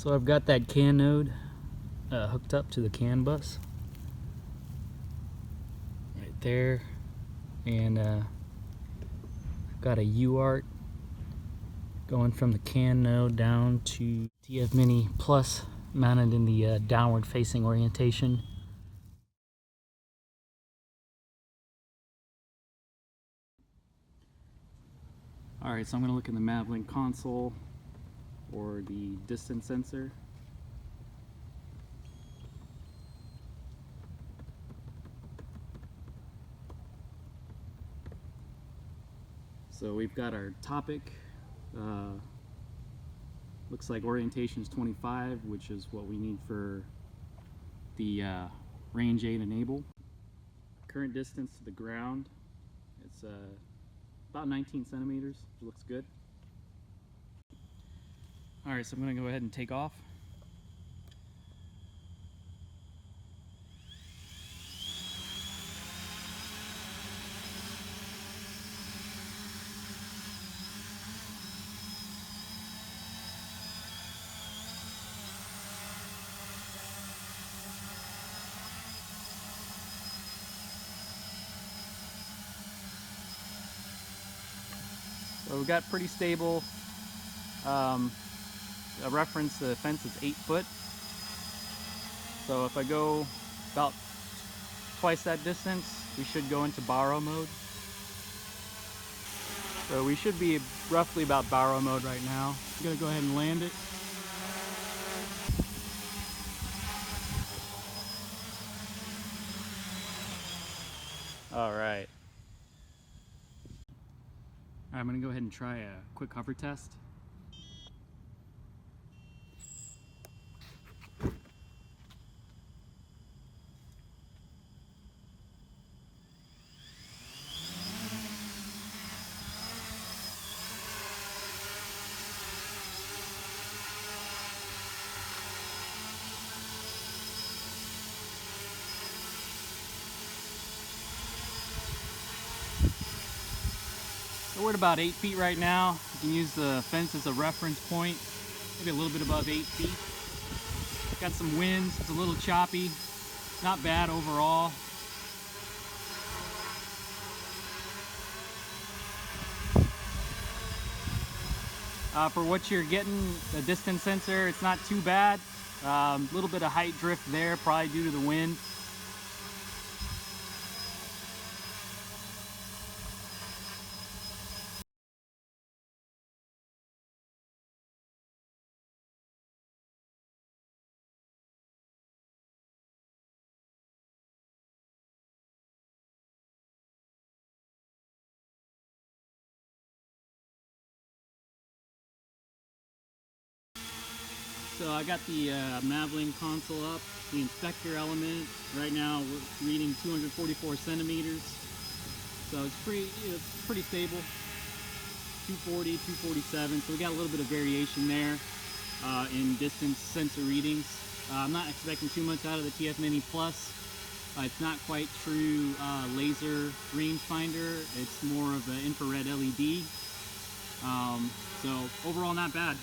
So I've got that CAN node hooked up to the CAN bus right there, and I've got a UART going from the CAN node down to Tfmini Plus mounted in the downward facing orientation. Alright, so I'm going to look in the Mavlink console or the distance sensor. So we've got our topic, looks like orientation is 25, which is what we need for the range 8 enable. Current distance to the ground, it's about 19 centimeters, which looks good. Alright, so I'm going to go ahead and take off. So we've got pretty stable, a reference, the fence is 8 foot. So if I go about twice that distance, we should go into borrow mode. So we should be roughly about borrow mode right now. I'm gonna go ahead and land it. All right. I'm gonna go ahead and try a quick hover test. So we're at about 8 feet right now. You can use the fence as a reference point, maybe a little bit above 8 feet. Got some winds, it's a little choppy, not bad overall. For what you're getting, the distance sensor, it's not too bad. A little bit of height drift there, probably due to the wind. So I got the Mavlink console up, the inspector element. Right now we're reading 244 centimeters. So it's pretty stable. 240, 247. So we got a little bit of variation there in distance sensor readings. I'm not expecting too much out of the Tfmini Plus. It's not quite true laser rangefinder. It's more of an infrared LED. So overall not bad.